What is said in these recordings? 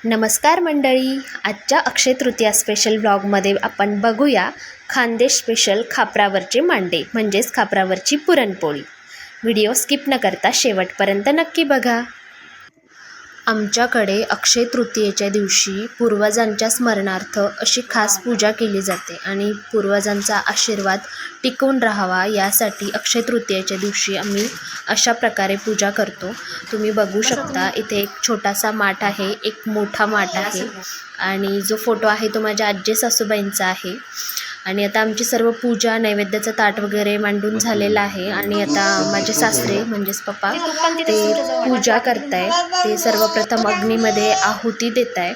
नमस्कार मंडळी, आजच्या अक्षय तृतीया स्पेशल ब्लॉगमध्ये आपण बघूया खानदेश स्पेशल खापरावरचे मांडे म्हणजेच खापरावरची पुरणपोळी। व्हिडिओ स्किप न करता शेवटपर्यंत नक्की बघा। आमच्याकडे अक्षय तृतीयेच्या दिवशी पूर्वजांच्या स्मरणार्थ अशी खास पूजा केली जाते आणि पूर्वजांचा आशीर्वाद टिकून राहावा यासाठी अक्षय तृतीयेच्या दिवशी आम्ही अशा प्रकारे पूजा करतो। तुम्ही बघू शकता, इथे एक छोटासा माठ आहे, एक मोठा माठ आहे आणि जो फोटो आहे तो माझ्या आजी सासूबाईंचा आहे। आणि आता आमची सर्व पूजा नैवेद्याचं ताट वगैरे मांडून झालेलं आहे आणि आता माझे सासरे म्हणजेच पप्पा ते पूजा करताय। ते सर्वप्रथम अग्नीमध्ये आहुती देत आहे।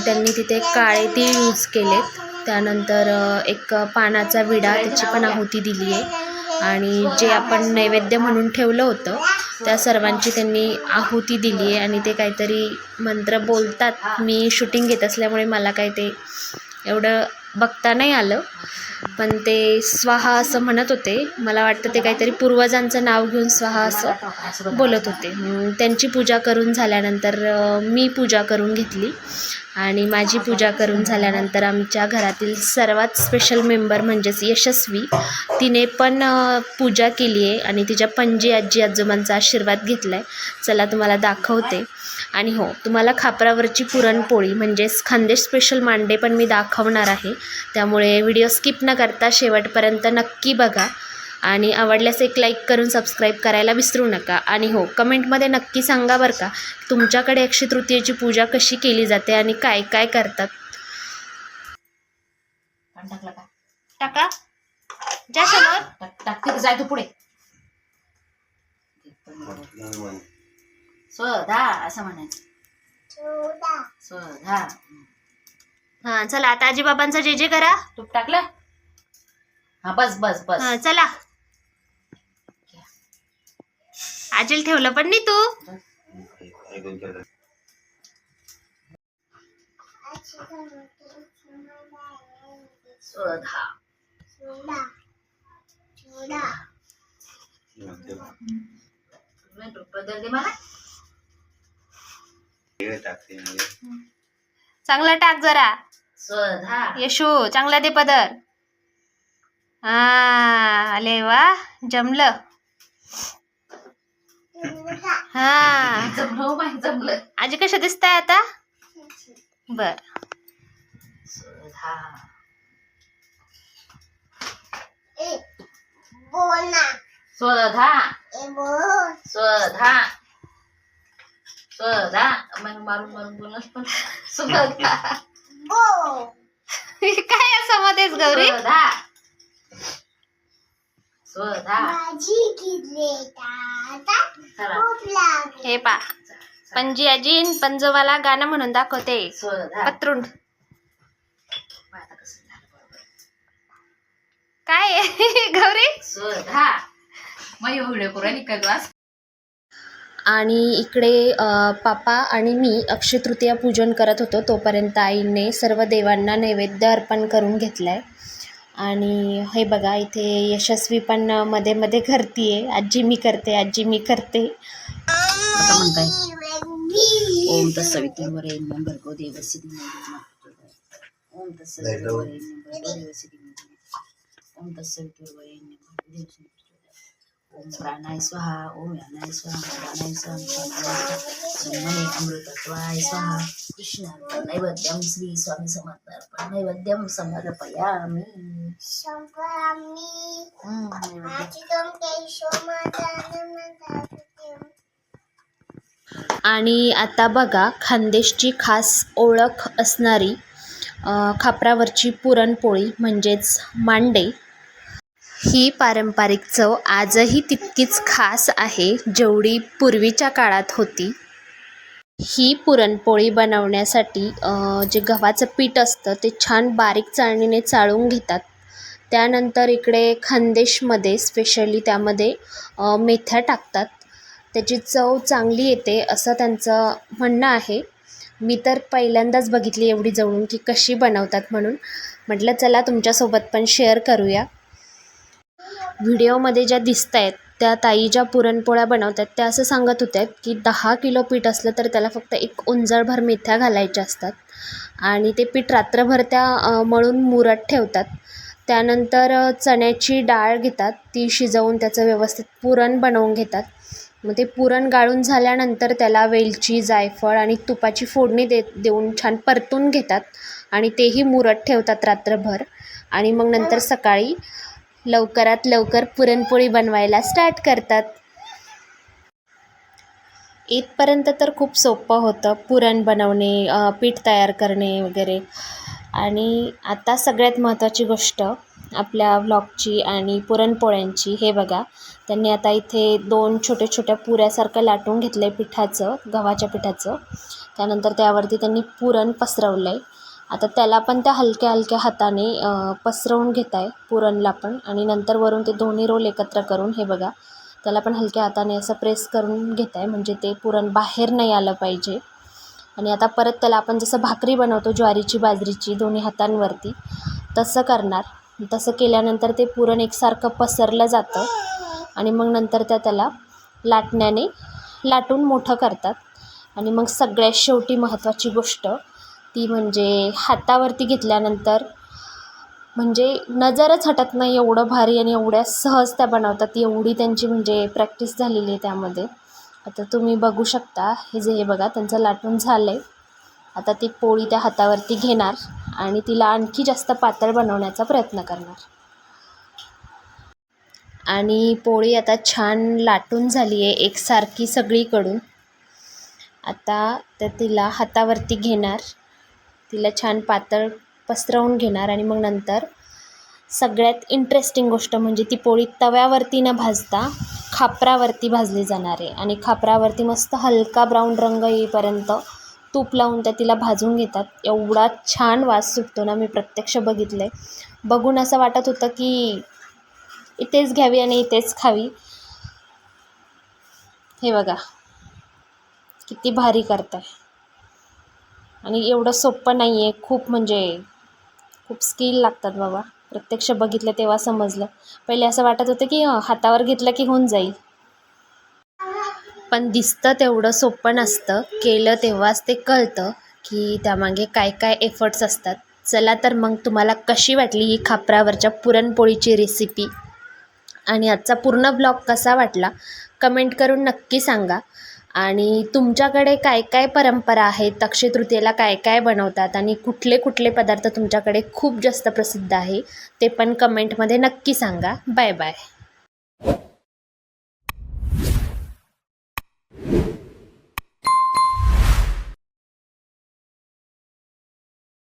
त्यांनी तिथे काळे तीळ यूज केलेत, त्यानंतर एक पानाचा विडा त्याची पण आहुती दिली आहे आणि जे आपण नैवेद्य म्हणून ठेवलं होतं त्या सर्वांची त्यांनी आहुती दिली आहे आणि ते काहीतरी मंत्र बोलतात। मी शूटिंग घेत असल्यामुळे मला काही ते एवढं बघता नाही आलं, पण ते स्वाहा असं म्हणत होते। मला वाटतं ते काहीतरी पूर्वजांचं नाव घेऊन स्वाहा असं बोलत होते। त्यांची पूजा करून झाल्यानंतर मी पूजा करून घेतली आणि माझी पूजा करून झाल्यानंतर आमच्या घरातील सर्वात स्पेशल मेंबर म्हणजेच यशस्वी तिने पण पूजा केली आहे आणि तिच्या पणजी आजी आजोबांचा आशीर्वाद घेतला आहे। चला तुम्हाला दाखवते। आणि हो, तुम्हाला खापरावरची पुरणपोळी म्हणजेच खानदेश स्पेशल मांडे पण मी दाखवणार आहे, त्यामुळे व्हिडिओ स्किप न करता शेवटपर्यंत नक्की बघा आणि आवडल्यास एक लाईक करून सबस्क्राईब करायला विसरू नका। आणि हो, कमेंटमध्ये नक्की सांगा बरं का, तुमच्याकडे अक्षय तृतीयेची पूजा कशी केली जाते आणि काय काय करतात। टाका जा समोर, टाकते जाय तू पुढे। स्वधा असं म्हणायचं, स्वधा। हां चला, आता आजीबाबांचा जे जे करा। तूप टाकलं, हा बस बस बस। हां चला, आजील ठेवलं पण नाही तू। स्वधा बदल दे मला। चांगला टाक जरा स्वधा यशू, चांगला दे पदर। हा आले वा, जमलं। हा जमलं। आजी कशा दिसताय आता? बर। स्वधा स्वधा स्वधा स्वधा मग मारून मारून बोलत पण स्वधा काय असं मध्येच गौरी? स्वधा स्वधा हे पा, पणजी आजी पंजोवाला गाणं म्हणून दाखवते। स्वधा पत्रुंड काय आहे गौरी? स्वधा मग व्हिडिओ करून निघाल। आणि इकडे पापा आणि मी अक्षय तृतीया पूजन करत होतो, तोपर्यंत आईने सर्व देवांना नैवेद्य अर्पण करून घेतलाय। आणि हे बघा, इथे यशस्वी पण मध्ये मध्ये करतीये। आजी मी करते, आजी मी करते। आता म्हणताय ओम तत्सवितुर्वरेण्यं भर्गो देवस्य धीमहि ओम तत्सवितुर्वरेण्यं ओम तत्सवितुर्वरेण्यं भर्गो देवस्य ओम प्राणाय स्वाहा, ओम यानाय स्वाहा, प्राणाय स्वाहा, सोमने अमृतत्वाय स्वाहा। कृष्णार्पण नैवेद्यं श्री स्वामी समर्पण नैवेद्यं समर्पयामि। आणि आता बघा, खानदेशची खास ओळख असणारी खापरावरची पुरणपोळी म्हणजेच मांडे ही पारंपरिक चव आजही तितकीच खास आहे जेवढी पूर्वीच्या काळात होती। ही पुरणपोळी बनवण्यासाठी जे गव्हाचं पीठ असतं ते छान बारीक चाळणीने चाळून घेतात। त्यानंतर इकडे खानदेशमध्ये स्पेशली त्यामध्ये मेथ्या टाकतात, त्याची चव चांगली येते असं त्यांचं म्हणणं आहे। मी तर पहिल्यांदाच बघितली एवढी जवळून की कशी बनवतात, म्हणून म्हटलं चला तुमच्यासोबत पण शेअर करूया। व्हिडिओमध्ये ज्या दिसत आहेत त्या ताई ज्या पुरणपोळ्या बनवतात त्या असं सांगत होत्या की 10 किलो पीठ असलं तर त्याला फक्त एक ओंजळभर मेथ्या घालायच्या असतात आणि ते पीठ रात्रभर त्या मळून मुरत ठेवतात. त्यानंतर चण्याची डाळ घेतात, ती शिजवून त्याचं व्यवस्थित पुरण बनवून घेतात. मग ते पुरण गाळून झाल्यानंतर त्याला वेलची, जायफळ आणि तुपाची फोडणी देऊन छान परतून घेतात आणि तेही मुरत ठेवतात रात्रभर. आणि मग नंतर सकाळी लवकरात लवकर पुरणपोळी बनवायला स्टार्ट करतात. इथपर्यंत तर खूप सोपं होतं, पुरण बनवणे, पीठ तयार करणे वगैरे. आणि आता सगळ्यात महत्त्वाची गोष्ट आपल्या व्लॉगची आणि पुरणपोळ्यांची. हे बघा, त्यांनी आता इथे 2 छोट्या छोट्या पुऱ्यासारखं लाटून घेतलं आहे पिठाचं, गव्हाच्या पिठाचं. त्यानंतर त्यावरती त्यांनी पुरण पसरवलं आहे. आता त्याला पण त्या हलक्या हलक्या हाताने पसरवून घेत आहे पुरणला पण. आणि नंतर वरून ते दोन्ही रोल एकत्र करून हे बघा त्याला पण हलक्या हाताने असं प्रेस करून घेत आहे, म्हणजे ते पुरण बाहेर नाही आलं पाहिजे. आणि आता परत त्याला आपण जसं भाकरी बनवतो ज्वारीची बाजरीची दोन्ही हातांवरती, तसं करणार. तसं केल्यानंतर ते पुरण एकसारखं पसरलं जातं आणि मग नंतर त्याला लाटण्याने लाटून मोठं करतात. आणि मग सगळ्यात शेवटी महत्त्वाची गोष्ट ती म्हणजे हातावरती घेतल्यानंतर म्हणजे नजरच हटत नाही, एवढं भारी आणि एवढ्या सहज त्या बनवतात, एवढी त्यांची म्हणजे प्रॅक्टिस झालेली आहे त्यामध्ये. आता तुम्ही बघू शकता हे बघा त्यांचं लाटून झालं आहे. आता ती पोळी त्या हातावरती घेणार आणि तिला आणखी जास्त पातळ बनवण्याचा प्रयत्न करणार. आणि पोळी आता छान लाटून झाली आहे एकसारखी सगळीकडून. आता तिला हातावरती घेणार, तिला छान पातळ पसरवून घेणार आणि मग नंतर सगळ्यात इंटरेस्टिंग गोष्ट म्हणजे ती पोळी तव्यावरती न भाजता खापरावरती भाजली जाणार आहे. आणि खापरावरती मस्त हलका ब्राऊन रंग येईपर्यंत तूप लावून तिला भाजून घेतात. एवढा छान वास सुटतो ना, मी प्रत्यक्ष बघितलं आहे. बघून असं वाटत होतं की इथेच घ्यावी आणि इथेच खावी. हे बघा किती भारी करताय. आणि एवढं सोपं नाही आहे, खूप म्हणजे खूप स्किल लागतात बाबा. प्रत्यक्ष बघितलं तेव्हा समजलं. पहिले असं वाटत होतं की हातावर घेतलं की होऊन जाईल, पण दिसतं तेवढं सोपं नसतं. केलं तेव्हाच ते कळतं की त्यामागे काय काय एफर्ट्स असतात. चला तर मग तुम्हाला कशी वाटली ही खापरावरच्या पुरणपोळीची रेसिपी आणि आजचा पूर्ण ब्लॉग कसा वाटला कमेंट करून नक्की सांगा. आणि तुमच्याकडे काय काय परंपरा आहेत, अक्षय तृतीयेला काय काय बनवतात आणि कुठले कुठले पदार्थ तुमच्याकडे खूप जास्त प्रसिद्ध आहे ते पण कमेंटमध्ये नक्की सांगा. Bye bye.